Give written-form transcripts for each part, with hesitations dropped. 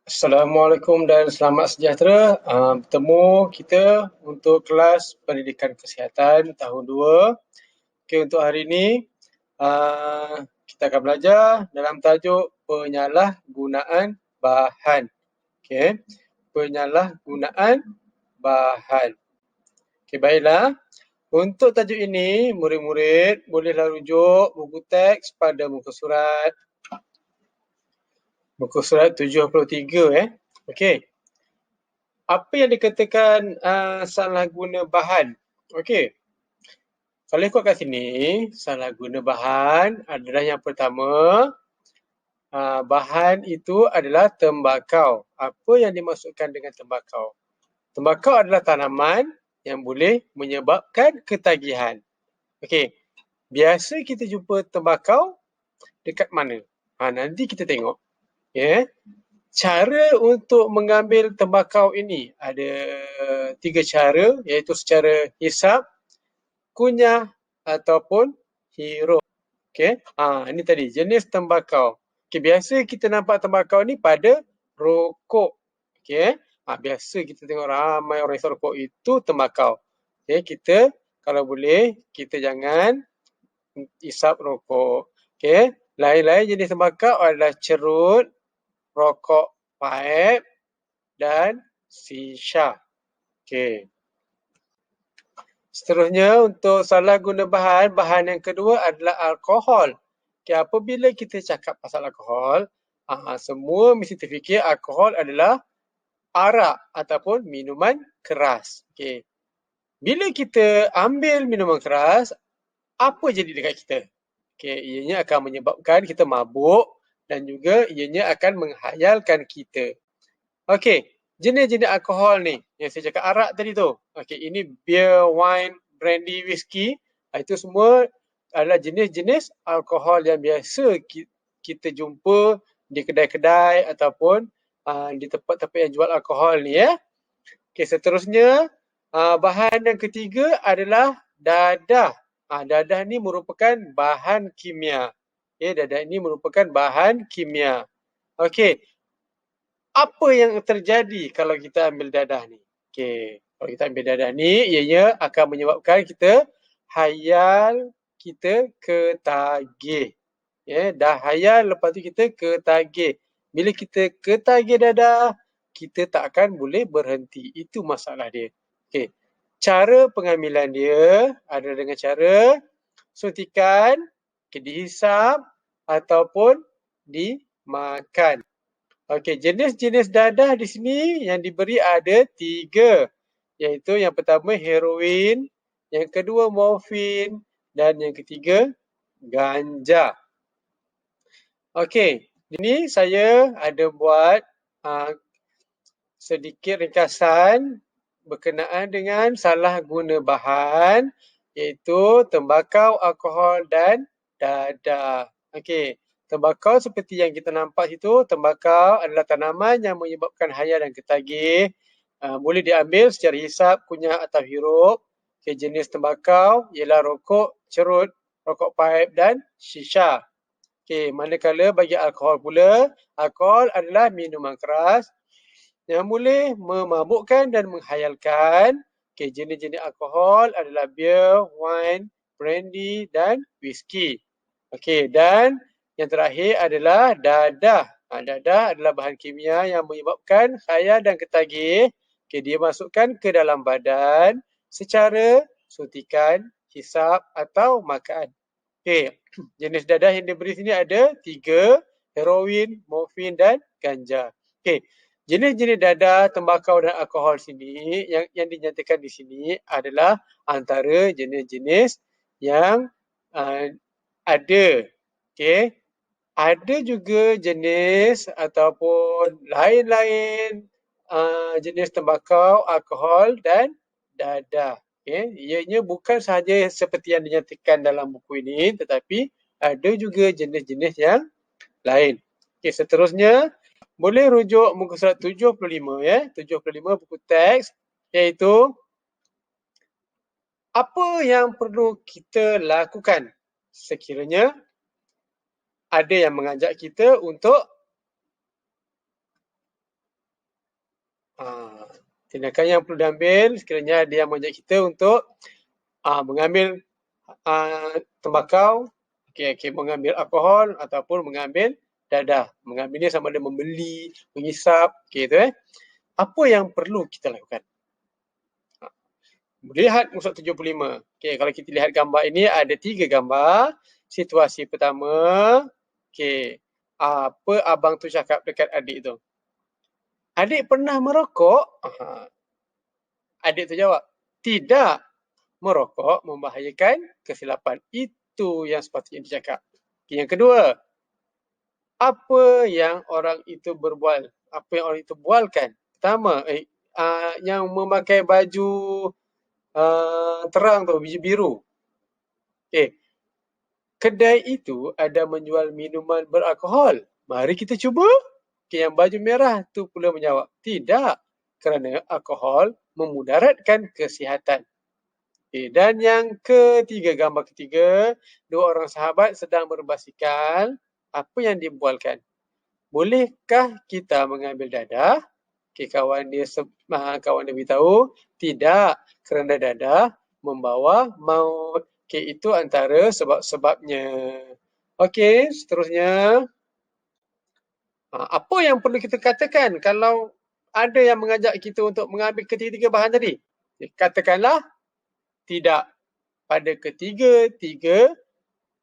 Assalamualaikum dan selamat sejahtera. Bertemu kita untuk kelas pendidikan kesihatan tahun 2. Okey, untuk hari ini kita akan belajar dalam tajuk penyalahgunaan bahan. Okey, penyalahgunaan bahan. Okey, baiklah. Untuk tajuk ini, murid-murid bolehlah rujuk buku teks pada muka surat 73 . Okey. Apa yang dikatakan salah guna bahan? Okey. Kalau ikut kat sini, salah guna bahan adalah yang pertama, bahan itu adalah tembakau. Apa yang dimaksudkan dengan tembakau? Tembakau adalah tanaman yang boleh menyebabkan ketagihan. Okey. Biasa kita jumpa tembakau dekat mana? Nanti kita tengok. Ya. Cara untuk mengambil tembakau ini ada 3 cara, iaitu secara hisap, kunyah ataupun hirup. Okey. Ini tadi jenis tembakau. Okey, biasa kita nampak tembakau ni pada rokok. Okey. Biasa kita tengok ramai orang hisap rokok, itu tembakau. Okey, kita kalau boleh kita jangan hisap rokok. Okey. Lain-lain jenis tembakau adalah cerut, rokok paip dan shisha. Okey. Seterusnya untuk salah guna bahan, bahan yang kedua adalah alkohol. Okey, apabila kita cakap pasal alkohol, semua mesti terfikir alkohol adalah arak ataupun minuman keras. Okey. Bila kita ambil minuman keras, apa jadi dekat kita? Okey, ianya akan menyebabkan kita mabuk dan juga ianya akan menghayalkan kita. Okey, jenis-jenis alkohol ni yang saya cakap arak tadi tu. Okey, ini beer, wine, brandy, whisky. Itu semua adalah jenis-jenis alkohol yang biasa kita jumpa di kedai-kedai ataupun di tempat-tempat yang jual alkohol ni ya. Okey, seterusnya bahan yang ketiga adalah dadah. Dadah ni merupakan bahan kimia. Okey, dadah ini merupakan bahan kimia. Okey, apa yang terjadi kalau kita ambil dadah ni? Okey, kalau kita ambil dadah ni, ianya akan menyebabkan kita hayal, kita ketagih. Dah hayal, lepas tu kita ketagih. Bila kita ketagih dadah, kita tak akan boleh berhenti. Itu masalah dia. Okey, cara pengambilan dia adalah dengan cara suntikan, dihisap ataupun dimakan. Okey, jenis-jenis dadah di sini yang diberi ada 3, iaitu yang pertama heroin, yang kedua morfin dan yang ketiga ganja. Okey, ini saya ada buat sedikit ringkasan berkenaan dengan salah guna bahan, iaitu tembakau, alkohol dan dadah. Okey. Tembakau seperti yang kita nampak situ, tembakau adalah tanaman yang menyebabkan hayal dan ketagih. Boleh diambil secara hisap, kunyah atau hirup. Okay, jenis tembakau ialah rokok, cerut, rokok paip dan shisha. Okay, manakala bagi alkohol pula, alkohol adalah minuman keras yang boleh memabukkan dan menghayalkan. Okay, jenis-jenis alkohol adalah beer, wine, brandy dan whisky. Okey, dan yang terakhir adalah dadah. Dadah adalah bahan kimia yang menyebabkan khayal dan ketagih. Okey, dia masukkan ke dalam badan secara suntikan, hisap atau makan. Okey, jenis dadah yang diberi sini ada 3, heroin, morfin dan ganja. Okey, jenis-jenis dadah, tembakau dan alkohol sini yang dinyatakan di sini adalah antara jenis-jenis yang ada. Okey. Ada juga jenis ataupun lain-lain jenis tembakau, alkohol dan dadah. Okey. Ianya bukan sahaja seperti yang dinyatakan dalam buku ini, tetapi ada juga jenis-jenis yang lain. Okey, seterusnya boleh rujuk muka surat 75 ya. 75 buku teks, iaitu apa yang perlu kita lakukan sekiranya ada yang mengajak kita untuk Tindakan yang perlu diambil sekiranya dia mengajak kita untuk mengambil tembakau, mengambil alkohol ataupun mengambil dadah. Mengambil ni sama ada membeli, menghisap, Apa yang perlu kita lakukan? Lihat muka 75. Kalau kita lihat gambar ini ada 3 gambar. Situasi pertama, apa abang tu cakap dekat adik tu? Adik pernah merokok? Adik tu jawab, tidak. Merokok membahayakan kesilapan. Itu yang sepatutnya dicakap. Yang kedua, apa yang orang itu berbual? Apa yang orang itu bualkan? Pertama, yang memakai baju terang tu, biji biru. Kedai itu ada menjual minuman beralkohol. Mari kita cuba. Yang baju merah tu pula menjawab, tidak, kerana alkohol memudaratkan kesihatan. Dan yang ketiga, gambar ketiga, 2 orang sahabat sedang berbasikal. Apa yang dibualkan? Bolehkah kita mengambil dadah? Kawan dia beritahu, tidak, kerana dadah membawa maut. Itu antara sebab-sebabnya. Seterusnya. Apa yang perlu kita katakan kalau ada yang mengajak kita untuk mengambil ketiga-tiga bahan tadi? Katakanlah tidak pada ketiga-tiga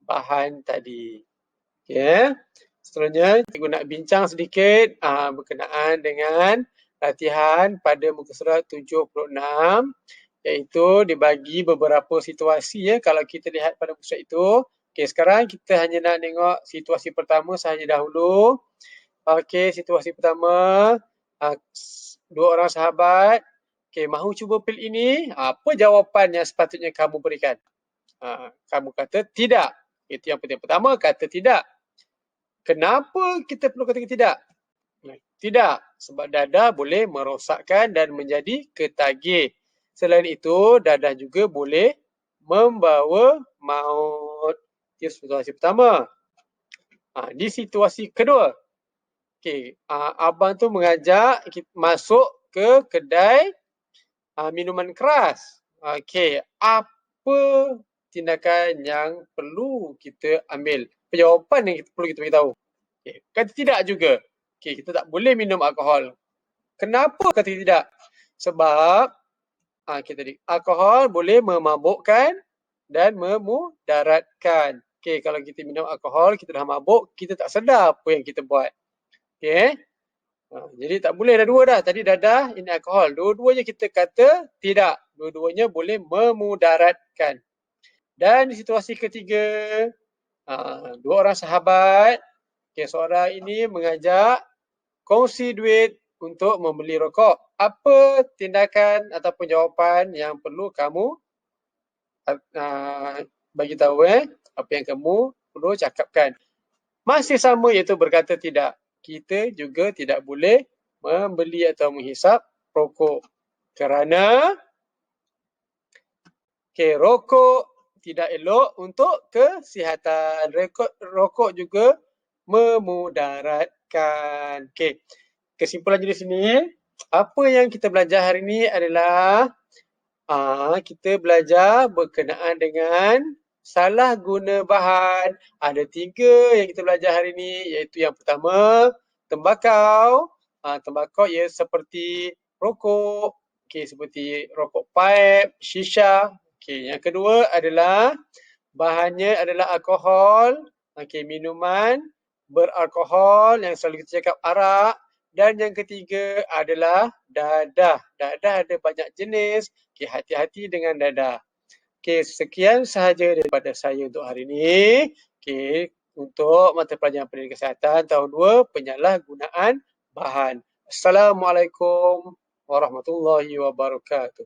bahan tadi. Seterusnya, cikgu nak bincang sedikit berkenaan dengan latihan pada muka surat 76, iaitu dibagi beberapa situasi. Kalau kita lihat pada muka surat itu. Sekarang kita hanya nak tengok situasi pertama sahaja dahulu. Situasi pertama, 2 orang sahabat, mahu cuba pil ini, apa jawapan yang sepatutnya kamu berikan? Kamu kata tidak. Itu yang penting. Pertama, kata tidak. Kenapa kita perlu kata tidak? Tidak, sebab dadah boleh merosakkan dan menjadi ketagih. Selain itu, dadah juga boleh membawa maut. Itu situasi pertama. Di situasi kedua, abang tu mengajak kita masuk ke kedai minuman keras. Apa tindakan yang perlu kita ambil? Jawapan yang perlu kita beritahu. Kata tidak juga. Kita tak boleh minum alkohol. Kenapa kata tidak? Sebab alkohol boleh memabukkan dan memudaratkan. Kalau kita minum alkohol, kita dah mabuk, kita tak sedar apa yang kita buat. Jadi tak boleh dah dua dah. Tadi dadah, ini alkohol. Dua-duanya kita kata tidak. Dua-duanya boleh memudaratkan. Dan di situasi ketiga, 2 orang sahabat, seorang ini mengajak kongsi duit untuk membeli rokok. Apa tindakan ataupun jawapan yang perlu kamu bagi tahu? Apa yang kamu perlu cakapkan? Masih sama, iaitu berkata tidak. Kita juga tidak boleh membeli atau menghisap rokok. Kerana rokok tidak elok untuk kesihatan. Rokok juga memudaratkan. Kesimpulan di sini, apa yang kita belajar hari ini adalah kita belajar berkenaan dengan salah guna bahan. Ada 3 yang kita belajar hari ini, iaitu yang pertama, tembakau. Tembakau ia seperti rokok, seperti rokok pipe, shisha. Yang kedua adalah bahannya adalah alkohol, minuman beralkohol yang selalu kita cakap arak. Dan yang ketiga adalah dadah. Dadah ada banyak jenis. Hati-hati dengan dadah. Sekian sahaja daripada saya untuk hari ini. Untuk mata pelajaran pendidikan kesihatan tahun 2, penyalahgunaan bahan. Assalamualaikum warahmatullahi wabarakatuh.